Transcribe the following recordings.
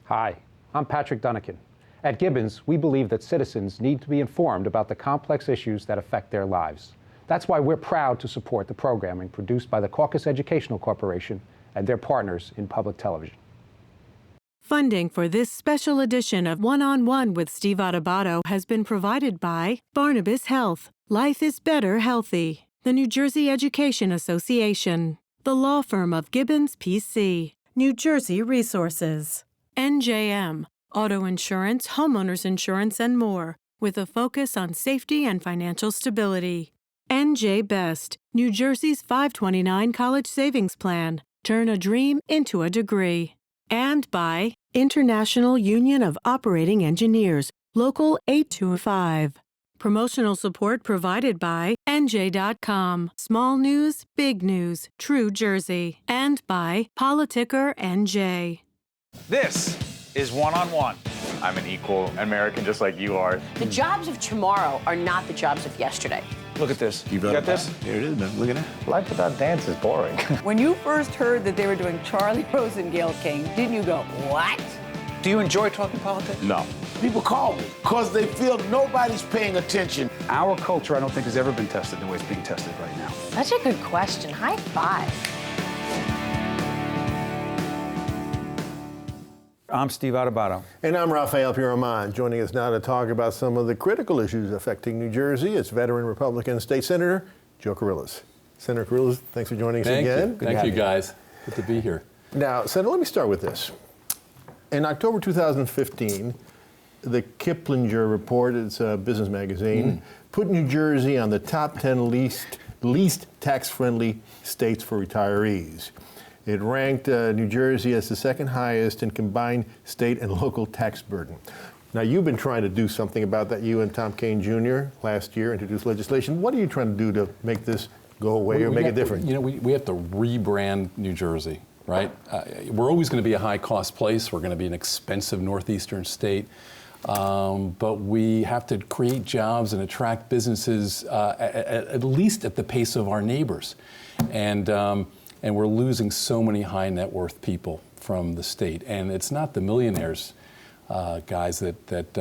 Hi, I'm Patrick Dunnican. At Gibbons, we believe that citizens need to be informed about the complex issues that affect their lives. That's why we're proud to support the programming produced by the CAUCUS Educational Corporation and their partners in public television. Funding for this special edition of One-on-One with Steve Adubato has been provided by Barnabas Health Life is Better Healthy, the New Jersey Education Association, the law firm of Gibbons, P.C., New Jersey Resources, NJM, auto insurance, homeowners insurance, and more, with a focus on safety and financial stability. NJ Best, New Jersey's 529 college savings plan. Turn a dream into a degree. And by International Union of Operating Engineers, Local 825. Promotional support provided by NJ.com, Small News, Big News, True Jersey, and by Politicker NJ. This is One-on-One. I'm an equal American just like you are. The jobs of tomorrow are not the jobs of yesterday. Look at this. You got this? Here it is, man. Look at that. Life without dance is boring. When you first heard that they were doing Charlie Rose and Gayle King, didn't you go, what? Do you enjoy talking politics? No. People call me because they feel nobody's paying attention. Our culture, I don't think, has ever been tested the way it's being tested right now. Such a good question. High five. I'm Steve Adubato. And I'm Rafael Piroman. Joining us now to talk about some of the critical issues affecting New Jersey, it's veteran Republican State Senator Joe Kyrillos. Senator Kyrillos, thanks for joining us again. Thank you, guys. Good to be here. Now, Senator, let me start with this. In October 2015, the Kiplinger report, it's a business magazine, put New Jersey on the top 10 least tax-friendly states for retirees. It ranked New Jersey as the second highest in combined state and local tax burden. Now, you've been trying to do something about that. You and Tom Kean Jr. last year introduced legislation. What are you trying to do to make this go away or make it different? We have to rebrand New Jersey, right? We're always going to be a high-cost place. We're going to be an expensive northeastern state. But we have to create jobs and attract businesses at least at the pace of our neighbors. And we're losing so many high net worth people from the state. And it's not the millionaires, guys, that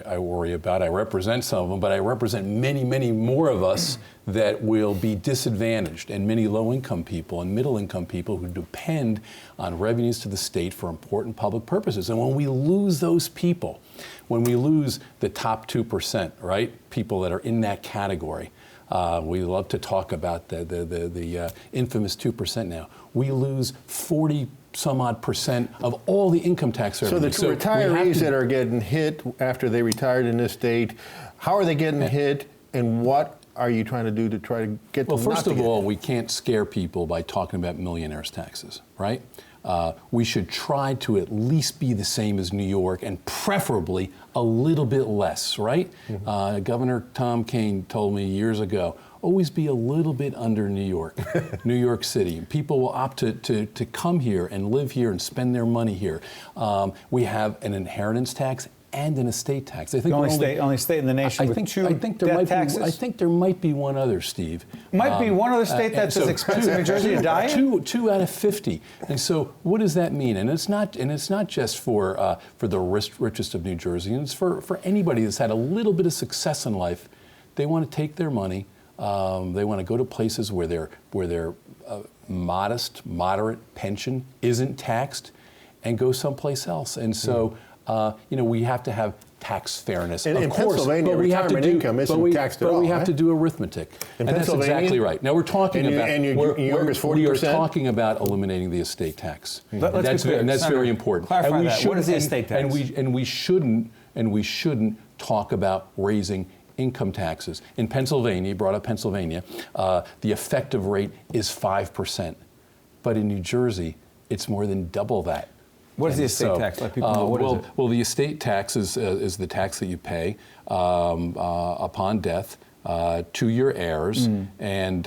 I worry about. I represent some of them, but I represent many, many more of us that will be disadvantaged, and many low-income people and middle-income people who depend on revenues to the state for important public purposes. And when we lose those people, when we lose the top 2%, right, people that are in that category, we love to talk about the infamous 2% now. We lose 40-some-odd% of all the income tax revenue. So the retirees that are getting hit after they retired in this state, how are they getting hit, and what are you trying to do to try to get them not to get hit? Well, first of all, we can't scare people by talking about millionaires' taxes, right? We should try to at least be the same as New York, and preferably a little bit less, right? Governor Tom Kean told me years ago, always be a little bit under New York, New York City. People will opt to come here and live here and spend their money here. We have an inheritance tax and an estate tax. I think only state in the nation with two taxes? I think there might be one other, Steve. Might be one other state that's as expensive as New Jersey to die in? Two out of 50. And so what does that mean? And it's not just for the richest of New Jerseyans. It's for anybody that's had a little bit of success in life. They want to take their money. They want to go to places where their modest, moderate pension isn't taxed, and go someplace else. And so we have to have tax fairness. And of in course, Pennsylvania, retirement income isn't taxed at all. But we have to do arithmetic. In and that's exactly right. Now we're talking about New York is 40%? We are talking about eliminating the estate tax. That's very important. Clarify that. What is the estate tax? And we shouldn't talk about raising income taxes. In Pennsylvania, you brought up Pennsylvania, the effective rate is 5%. But in New Jersey, it's more than double that. What is the estate tax? Let people know. What is it? Well, the estate tax is the tax that you pay upon death to your heirs, and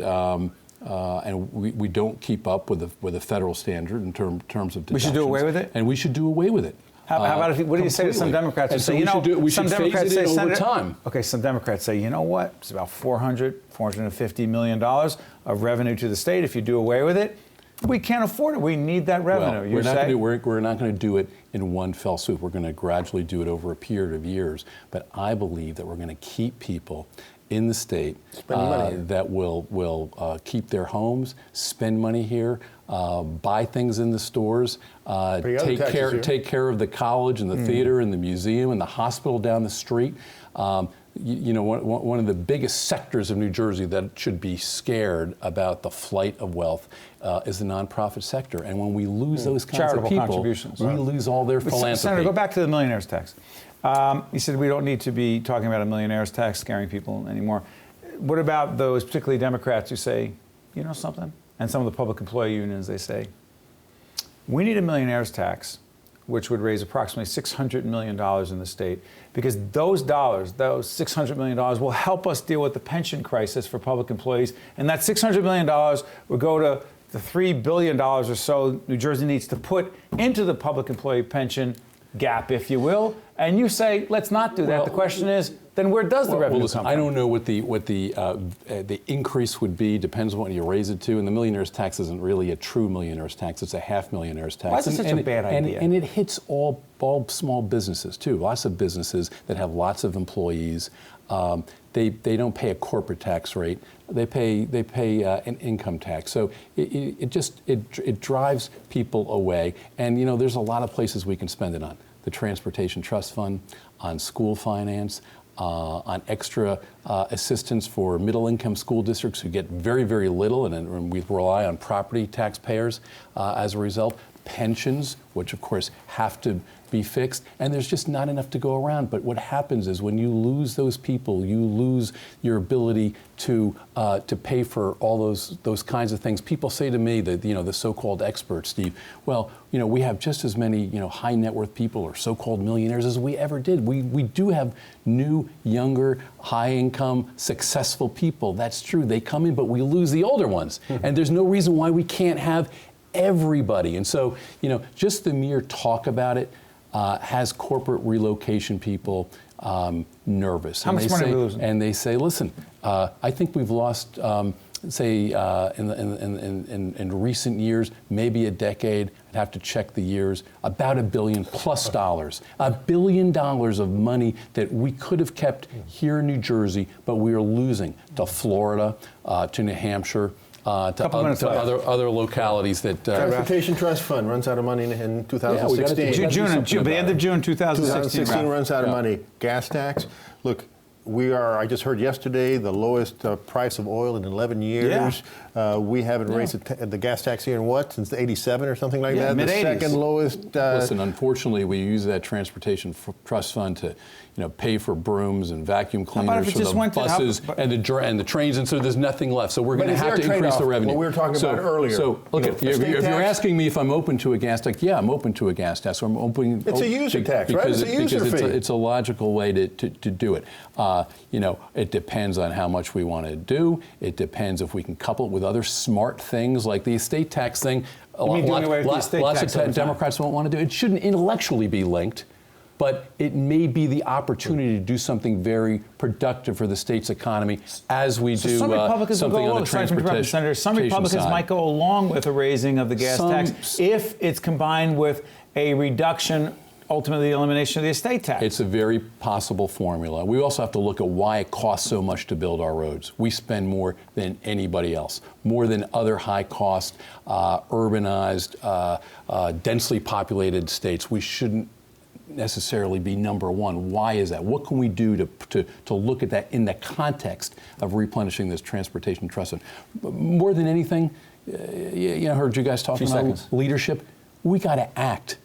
we don't keep up with the federal standard in terms of deductions. We should do away with it? And we should do away with it. How about what do you say to some Democrats who say, we should phase it in over time? Okay, some Democrats say, you know what? It's about $450 million of revenue to the state. If you do away with it, We can't afford it. We need that revenue. Well, we're not going to do it in one fell swoop. We're going to gradually do it over a period of years. But I believe that we're going to keep people in the state that will keep their homes, spend money here, buy things in the stores, take care of the college and the theater and the museum and the hospital down the street. One of the biggest sectors of New Jersey that should be scared about the flight of wealth is the nonprofit sector. And when we lose those kinds of people, we lose all their philanthropy. Senator, go back to the millionaires tax. You said we don't need to be talking about a millionaires tax scaring people anymore. What about those, particularly Democrats, who say, you know something? And some of the public employee unions, they say, we need a millionaires tax, which would raise approximately $600 million in the state, because those dollars, those $600 million, will help us deal with the pension crisis for public employees. And that $600 million would go to the $3 billion or so New Jersey needs to put into the public employee pension gap, if you will. And you say, let's not do that. Well, the question is, then where does the revenue come from? I don't know what the increase would be. Depends on what you raise it to. And the millionaires tax isn't really a true millionaires tax. It's a half millionaires tax. Why is it such a bad idea? And it hits all small businesses too. Lots of businesses that have lots of employees. They don't pay a corporate tax rate. They pay an income tax. So it drives people away. And there's a lot of places we can spend it on. The Transportation Trust Fund, on school finance, on extra assistance for middle-income school districts who get very, very little, and we rely on property taxpayers as a result. Pensions, which of course have to be fixed, and there's just not enough to go around. But what happens is when you lose those people, you lose your ability to pay for all those kinds of things. People say to me that the so-called experts, Steve, well, we have just as many high net worth people or so-called millionaires as we ever did. We do have new, younger, high income, successful people. That's true. They come in, but we lose the older ones, and there's no reason why we can't have everybody. And so, just the mere talk about it has corporate relocation people nervous. How much money are we losing? And they say, listen, I think we've lost, in recent years, maybe a decade, I'd have to check the years, about $1 billion plus dollars. $1 billion of money that we could have kept here in New Jersey, but we are losing to Florida, to New Hampshire, to other localities that... Transportation Trust Fund runs out of money in 2016. The end of June 2016 runs out of money. Gas tax. Look, I just heard yesterday, the lowest price of oil in 11 years. Yeah. We haven't raised the gas tax here in since '87 or something like that? Mid-80s. The second lowest. Listen, unfortunately, we use that Transportation Trust Fund to pay for brooms and vacuum cleaners for the buses and the trains, and so there's nothing left. So we're going to have to increase the revenue. What we were talking about earlier. So look, if you're asking me if I'm open to a gas tax, yeah, I'm open to a gas tax. So I'm open. It's a user tax, right? It's a user fee. It's a logical way to do it. It depends on how much we want to do. It depends if we can couple it with other smart things like the estate tax thing. Lots of Democrats won't want to do it. It shouldn't intellectually be linked, but it may be the opportunity to do something very productive for the state's economy as we do something on the transportation Senator, some Republicans might go along with a raising of the gas tax if it's combined with a reduction, ultimately the elimination of the estate tax. It's a very possible formula. We also have to look at why it costs so much to build our roads. We spend more than anybody else, more than other high-cost, urbanized, densely populated states. We shouldn't necessarily be number one. Why is that? What can we do to look at that in the context of replenishing this Transportation Trust Fund? More than anything, I heard you guys talking about leadership. We got to act.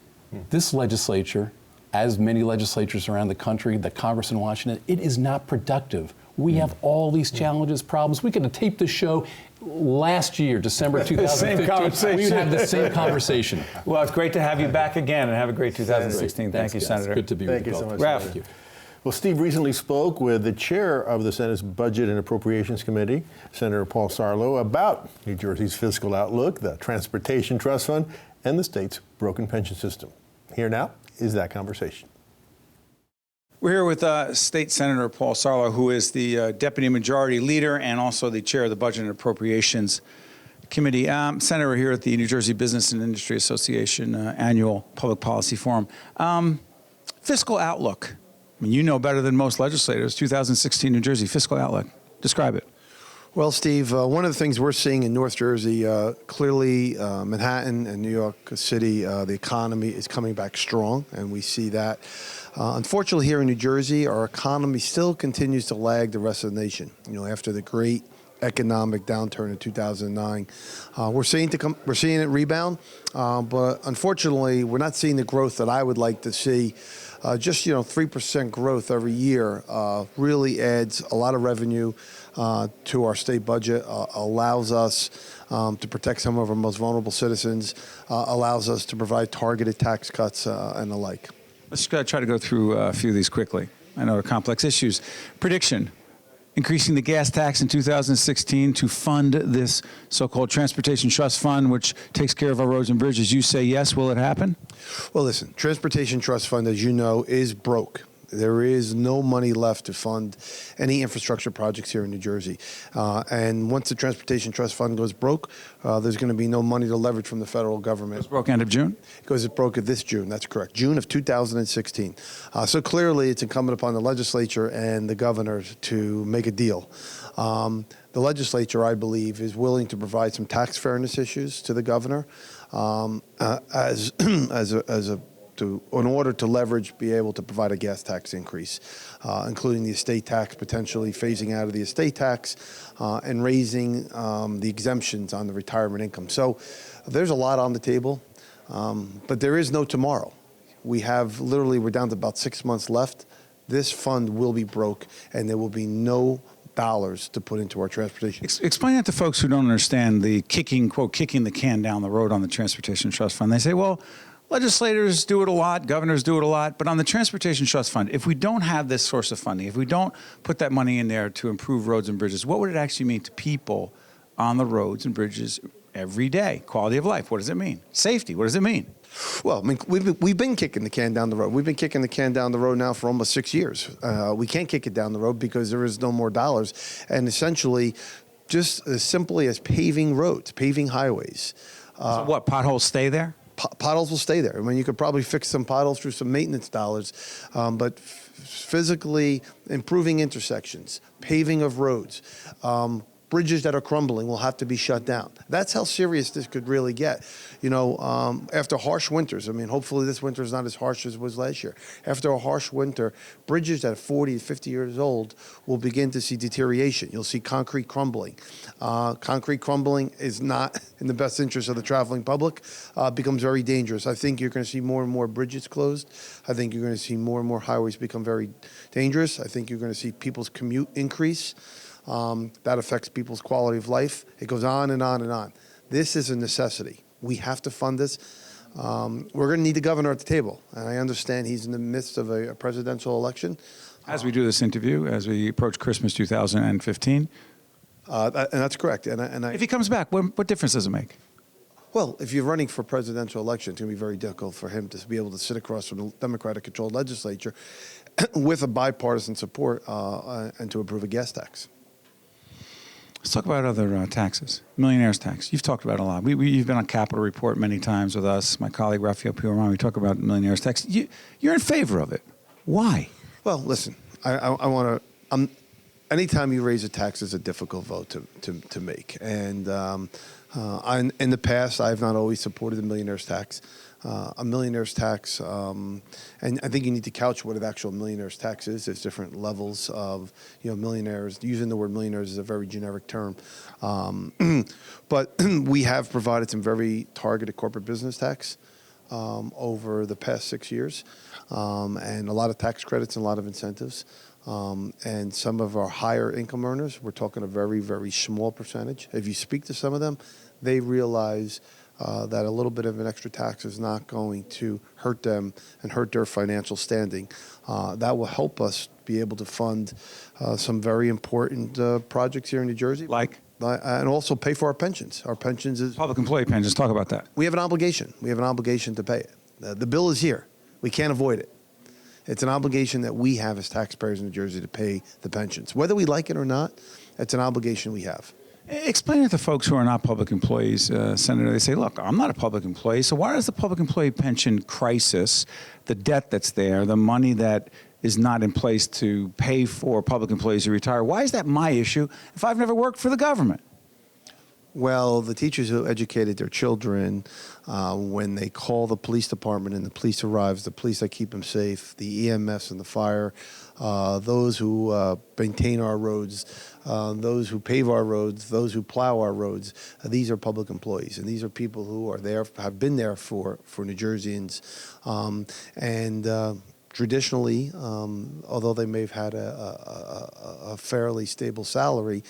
This legislature, as many legislatures around the country, the Congress in Washington, it is not productive. We have all these challenges, problems. We could have taped this show last year, December 2015. We would have the same conversation. Well, it's great to have you back again, and have a great 2016. Thank you, Senator. Good to be with you. Thank you so much. Ralph. Thank you. Well, Steve recently spoke with the chair of the Senate's Budget and Appropriations Committee, Senator Paul Sarlo, about New Jersey's fiscal outlook, the Transportation Trust Fund, and the state's broken pension system. Here now is that conversation. We're here with State Senator Paul Sarlo, who is the Deputy Majority Leader and also the Chair of the Budget and Appropriations committee. Senator, we're here at the New Jersey Business and Industry Association annual Public Policy Forum. Fiscal outlook. I mean, you know better than most legislators, 2016 New Jersey fiscal outlook. Describe it. Well, Steve, one of the things we're seeing in North Jersey, clearly Manhattan and New York City, the economy is coming back strong, and we see that. Unfortunately, here in New Jersey, our economy still continues to lag the rest of the nation. You know, after the great economic downturn in 2009, we're seeing it rebound, but unfortunately, we're not seeing the growth that I would like to see. Just 3% growth every year really adds a lot of revenue to our state budget, allows us to protect some of our most vulnerable citizens, allows us to provide targeted tax cuts and the like. Let's try to go through a few of these quickly. I know they're complex issues. Prediction. Increasing the gas tax in 2016 to fund this so-called Transportation Trust Fund, which takes care of our roads and bridges. You say yes. Will it happen? Well, listen, Transportation Trust Fund, as you know, is broke. There is no money left to fund any infrastructure projects here in New Jersey. And once the Transportation Trust Fund goes broke, there's going to be no money to leverage from the federal government. It goes broke end of June? It broke this June, that's correct. June of 2016. So clearly it's incumbent upon the legislature and the governor to make a deal. The legislature, I believe, is willing to provide some tax fairness issues to the governor in order to leverage, be able to provide a gas tax increase, including the estate tax, potentially phasing out of the estate tax, and raising the exemptions on the retirement income. So there's a lot on the table, but there is no tomorrow. We're down to about 6 months left. This fund will be broke, and there will be no dollars to put into our transportation. Explain that to folks who don't understand the kicking the can down the road on the Transportation Trust Fund. They say, well, legislators do it a lot, governors do it a lot, but on the Transportation Trust Fund, if we don't have this source of funding, if we don't put that money in there to improve roads and bridges, what would it actually mean to people on the roads and bridges every day? Quality of life, what does it mean? Safety, what does it mean? Well, I mean, we've been kicking the can down the road. We've been kicking the can down the road now for almost 6 years. We can't kick it down the road because there is no more dollars. And essentially, just as simply as paving roads, paving highways. So what, potholes stay there? Potholes will stay there. I mean, you could probably fix some potholes through some maintenance dollars, but physically improving intersections, paving of roads, bridges that are crumbling will have to be shut down. That's how serious this could really get. After harsh winters, I mean, hopefully this winter is not as harsh as it was last year. After a harsh winter, bridges that are 40 to 50 years old will begin to see deterioration. You'll see concrete crumbling. Concrete crumbling is not in the best interest of the traveling public, becomes very dangerous. I think you're going to see more and more bridges closed. I think you're going to see more and more highways become very dangerous. I think you're going to see people's commute increase. That affects people's quality of life. It goes on and on and on. This is a necessity. We have to fund this. We're going to need the governor at the table. And I understand he's in the midst of a presidential election. As we do this interview, as we approach Christmas 2015. And that's correct. If he comes back, what difference does it make? Well, if you're running for presidential election, it's going to be very difficult for him to be able to sit across from the Democratic-controlled legislature with a bipartisan support and to approve a gas tax. Let's talk about other taxes. Millionaire's tax. You've talked about it a lot. You've been on Capitol Report many times with us. My colleague, Raphael Piorman, we talk about millionaire's tax. You're in favor of it. Why? Well, listen, I want to... anytime you raise a tax is a difficult vote to make. And in the past, I have not always supported the millionaire's tax. A millionaire's tax, and I think you need to couch what an actual millionaire's tax is. There's different levels of, millionaires. Using the word millionaires is a very generic term. But we have provided some very targeted corporate business tax over the past 6 years, and a lot of tax credits and a lot of incentives. And some of our higher income earners, we're talking a very, very small percentage. If you speak to some of them, they realize that a little bit of an extra tax is not going to hurt them and hurt their financial standing. That will help us be able to fund some very important projects here in New Jersey. Like? And also pay for our pensions. Our pensions is... Public employee pensions, talk about that. We have an obligation. We have an obligation to pay it. The bill is here. We can't avoid it. It's an obligation that we have as taxpayers in New Jersey to pay the pensions. Whether we like it or not, it's an obligation we have. Explain it to folks who are not public employees, Senator. They say, look, I'm not a public employee, so why does the public employee pension crisis, the debt that's there, the money that is not in place to pay for public employees who retire, why is that my issue if I've never worked for the government? Well, the teachers who educated their children, when they call the police department and the police arrives, the police that keep them safe, the EMS and the fire, those who maintain our roads, those who pave our roads, those who plow our roads, these are public employees, and these are people who are there, have been there for New Jerseyans, traditionally, although they may have had a fairly stable salary,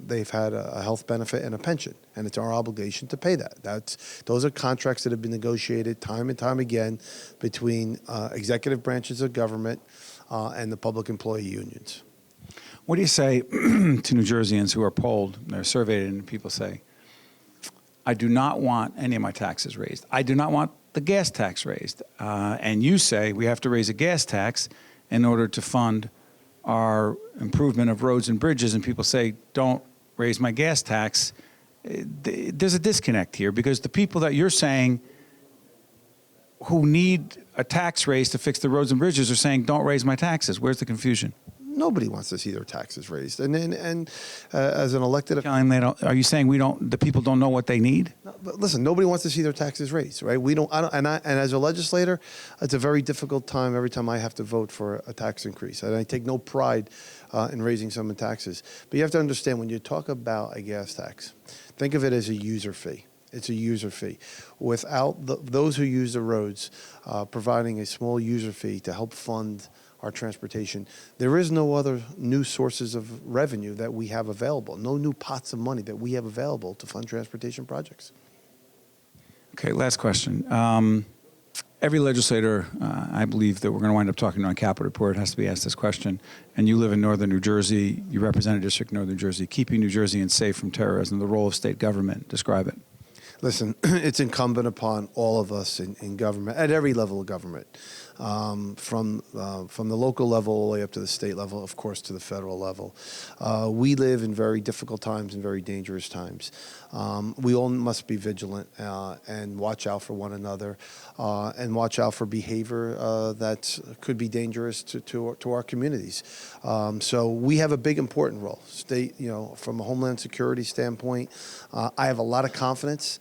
they've had a health benefit and a pension, and it's our obligation to pay that. Those are contracts that have been negotiated time and time again between executive branches of government and the public employee unions. What do you say to New Jerseyans who are polled, they're surveyed, and people say, I do not want any of my taxes raised. I do not want the gas tax raised. And you say we have to raise a gas tax in order to fund our improvement of roads and bridges, and people say, don't raise my gas tax. There's a disconnect here, because the people that you're saying who need a tax raise to fix the roads and bridges are saying, don't raise my taxes. Where's the confusion? Nobody wants to see their taxes raised, and as an elected, are you saying the people don't know what they need? No, but listen, nobody wants to see their taxes raised, right? And as a legislator, it's a very difficult time every time I have to vote for a tax increase, and I take no pride in raising some of the taxes. But you have to understand, when you talk about a gas tax, think of it as a user fee. It's a user fee. Without those who use the roads providing a small user fee to help fund our transportation, there is no other new sources of revenue that we have available, no new pots of money that we have available to fund transportation projects. Okay, last question. Every legislator, I believe that we're going to wind up talking on Capitol Report, has to be asked this question. And you live in northern New Jersey, you represent a district in northern New Jersey, keeping New Jerseyans safe from terrorism, the role of state government. Describe it. Listen, it's incumbent upon all of us in government, at every level of government, from the local level all the way up to the state level, of course, to the federal level. We live in very difficult times and very dangerous times. We all must be vigilant and watch out for one another and watch out for behavior that could be dangerous to our communities. So we have a big, important role. State, from a Homeland Security standpoint, I have a lot of confidence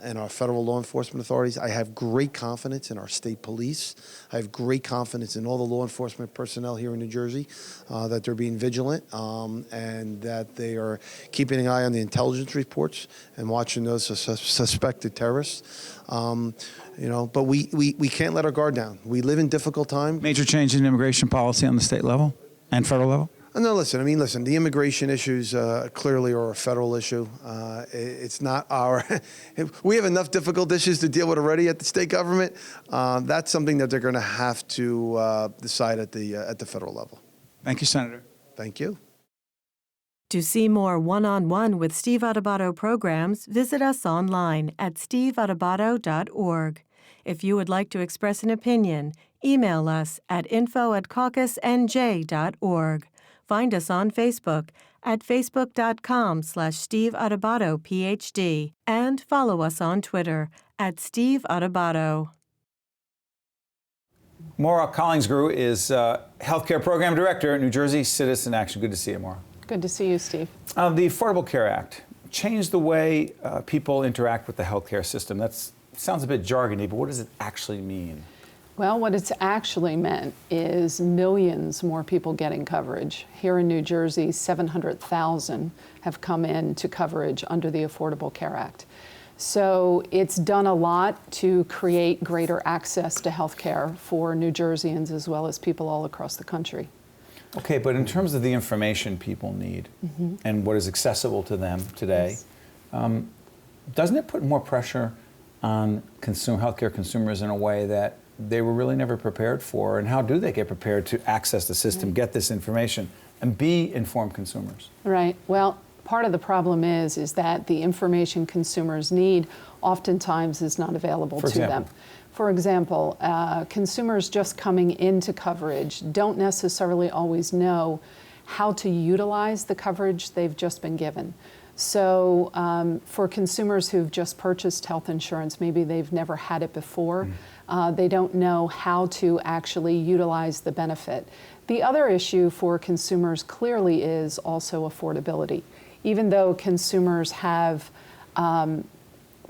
in our federal law enforcement authorities. I have great confidence in our state police. I have great confidence in all the law enforcement personnel here in New Jersey, that they're being vigilant and that they are keeping an eye on the intelligence reports and watching those suspected terrorists. But we can't let our guard down. We live in difficult times. Major change in immigration policy on the state level and federal level? No, listen, the immigration issues clearly are a federal issue. It's not we have enough difficult issues to deal with already at the state government. That's something that they're going to have to decide at the federal level. Thank you, Senator. Thank you. To see more one-on-one with Steve Adubato programs, visit us online at steveadubato.org. If you would like to express an opinion, email us at info@caucusnj.org. Find us on Facebook at facebook.com/Steve Adubato PhD and follow us on Twitter at Steve Adubato. Maura Collinsgru is Healthcare Program Director at New Jersey Citizen Action. Good to see you, Maura. Good to see you, Steve. The Affordable Care Act changed the way people interact with the healthcare system. That sounds a bit jargony, but what does it actually mean? Well, what it's actually meant is millions more people getting coverage. Here in New Jersey, 700,000 have come into coverage under the Affordable Care Act. So it's done a lot to create greater access to health care for New Jerseyans as well as people all across the country. Okay, but in terms of the information people need and what is accessible to them today, doesn't it put more pressure on healthcare consumers in a way that they were really never prepared for? And how do they get prepared to access the system, get this information, and be informed consumers? Right. Well, part of the problem is that the information consumers need oftentimes is not available to them. For example, consumers just coming into coverage don't necessarily always know how to utilize the coverage they've just been given. So for consumers who've just purchased health insurance, maybe they've never had it before, they don't know how to actually utilize the benefit. The other issue for consumers clearly is also affordability. Even though consumers have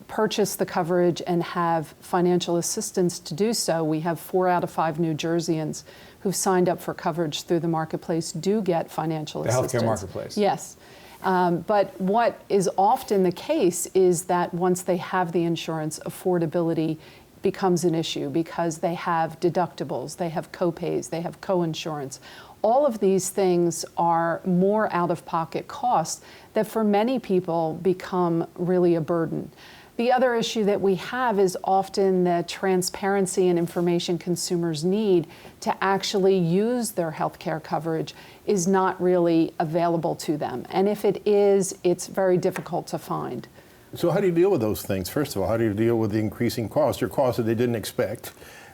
purchased the coverage and have financial assistance to do so, we have 4 out of 5 New Jerseyans who've signed up for coverage through the marketplace do get financial assistance. The healthcare marketplace. Yes. But what is often the case is that once they have the insurance, affordability becomes an issue because they have deductibles, they have co-pays, they have co-insurance. All of these things are more out-of-pocket costs that for many people become really a burden. The other issue that we have is often the transparency and information consumers need to actually use their health care coverage is not really available to them. And if it is, it's very difficult to find. So how do you deal with those things? First of all, how do you deal with the increasing costs, or costs that they didn't expect?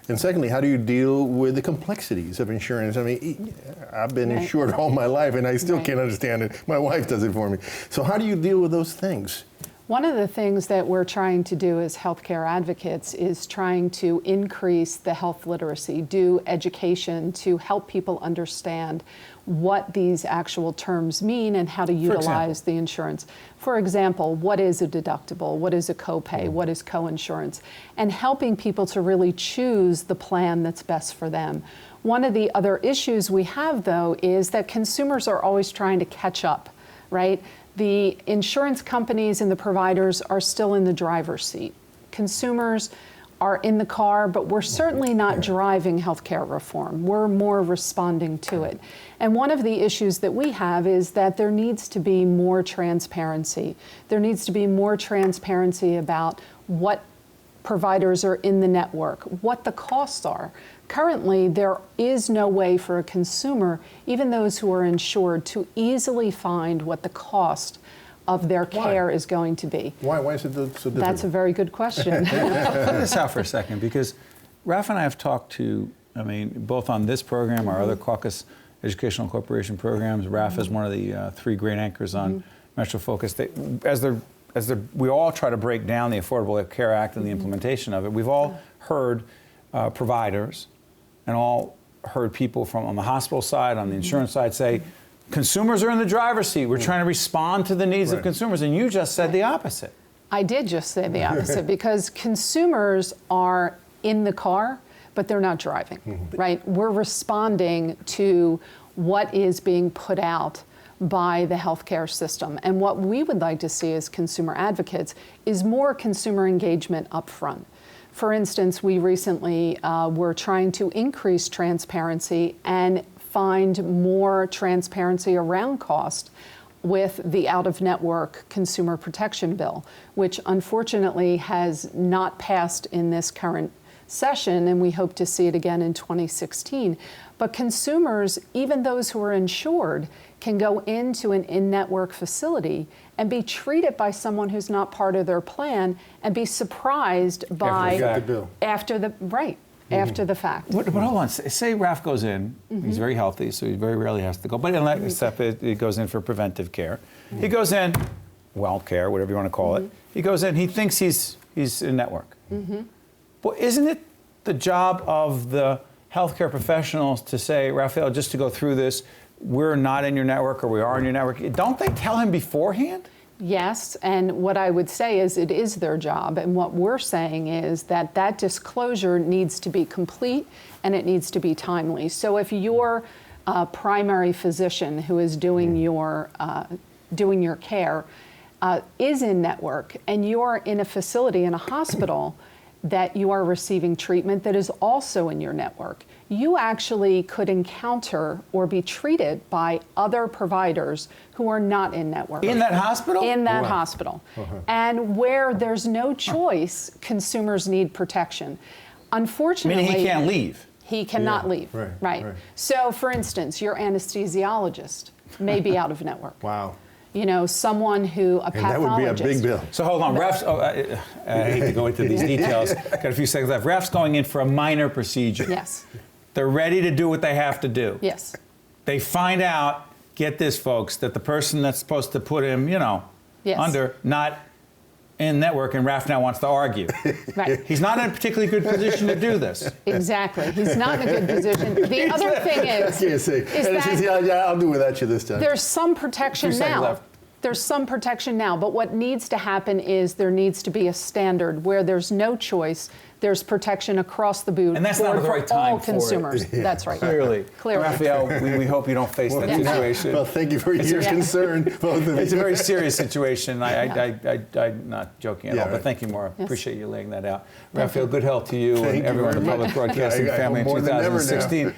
And secondly, how do you deal with the complexities of insurance? I mean, I've been insured all my life and I still can't understand it. My wife does it for me. So how do you deal with those things? One of the things that we're trying to do as healthcare advocates is trying to increase the health literacy, do education to help people understand what these actual terms mean and how to utilize the insurance. For example, what is a deductible? What is a copay? What is coinsurance? And helping people to really choose the plan that's best for them. One of the other issues we have, though, is that consumers are always trying to catch up, right? The insurance companies and the providers are still in the driver's seat. Consumers are in the car, but we're certainly not driving healthcare reform. We're more responding to it. And one of the issues that we have is that there needs to be more transparency. There needs to be more transparency about what providers are in the network, what the costs are. Currently, there is no way for a consumer, even those who are insured, to easily find what the cost of their care is going to be. Why is it so difficult? That's a very good question. Play this out for a second, because Ralph and I have talked to, I mean, both on this program, our other CAUCUS Educational Corporation programs. Ralph is one of the 3 great anchors on Metro Focus. We all try to break down the Affordable Care Act and the implementation of it. We've all heard providers and all heard people from on the hospital side, on the insurance side say, consumers are in the driver's seat. We're trying to respond to the needs of consumers. And you just said the opposite. I did just say the opposite because consumers are in the car, but they're not driving, right? We're responding to what is being put out by the healthcare system. And what we would like to see as consumer advocates is more consumer engagement up front. For instance, we recently were trying to increase transparency and find more transparency around cost with the out-of-network consumer protection bill, which unfortunately has not passed in this current session, and we hope to see it again in 2016. But consumers, even those who are insured, can go into an in-network facility and be treated by someone who's not part of their plan and be surprised by after the fact. But hold on, say Ralph goes in, he's very healthy, so he very rarely has to go, but except he goes in for preventive care. He goes in, well care, whatever you want to call it. He goes in, he thinks he's in network. Well, isn't it the job of the healthcare professionals to say, Raphael, just to go through this, we're not in your network or we are in your network? Don't they tell him beforehand? Yes, and what I would say is it is their job, and what we're saying is that that disclosure needs to be complete and it needs to be timely. So if your primary physician who is doing your care is in network and you're in a facility in a hospital that you are receiving treatment that is also in your network, you actually could encounter or be treated by other providers who are not in network. In that hospital? In that hospital. And where there's no choice, consumers need protection. Unfortunately— Meaning he can't leave. He cannot leave. Right. So, for instance, your anesthesiologist may be out of network. Wow. You know, someone who, a pathologist. And that would be a big bill. So hold on, Ralph's, I hate to go into these details, got a few seconds left. Ralph's going in for a minor procedure. Yes. They're ready to do what they have to do. Yes. They find out get this, folks, that the person that's supposed to put him, Yes. under, not in network, and Raf now wants to argue. Right. He's not in a particularly good position to do this. Exactly. He's not in a good position. The other thing is that I'll do without you this time. there's some protection 3 seconds now. left. There's some protection now, but what needs to happen is there needs to be a standard where there's no choice. There's protection across the board And that's not the right for all time for it. consumers. Yeah. That's right. Clearly. Clearly. Raphael, we hope you don't face that situation. Well, thank you for your concern, both of you. It's a very serious situation. I'm not joking at all, but right. thank you, Maura. Yes. Appreciate you laying that out. Raphael, good health to you and you everyone in the very public much. broadcasting I family in hope more than ever now. 2016.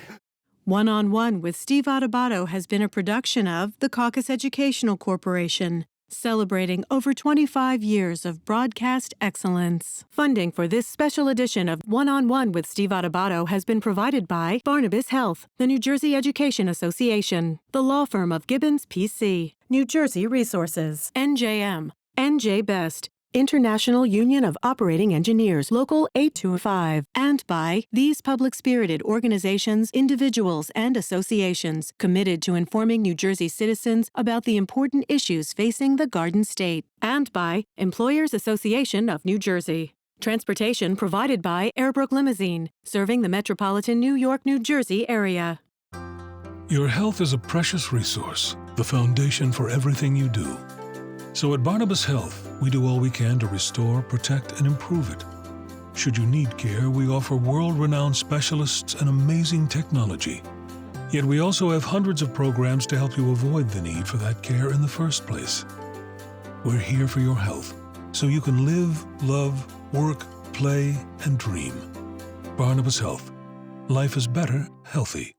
One-on-One with Steve Adubato has been a production of the CAUCUS Educational Corporation, celebrating over 25 years of broadcast excellence. Funding for this special edition of One-on-One with Steve Adubato has been provided by Barnabas Health, the New Jersey Education Association, the law firm of GIBBONS, P.C., New Jersey Resources, NJM, NJ Best, International Union of Operating Engineers, Local 825, and by these public-spirited organizations, individuals, and associations committed to informing New Jersey citizens about the important issues facing the Garden State, and by Employers Association of New Jersey. Transportation provided by Airbrook Limousine, serving the metropolitan New York, New Jersey area. Your health is a precious resource, the foundation for everything you do. So at Barnabas Health, we do all we can to restore, protect, and improve it. Should you need care, we offer world-renowned specialists and amazing technology. Yet we also have hundreds of programs to help you avoid the need for that care in the first place. We're here for your health, so you can live, love, work, play, and dream. Barnabas Health. Life is better, healthy.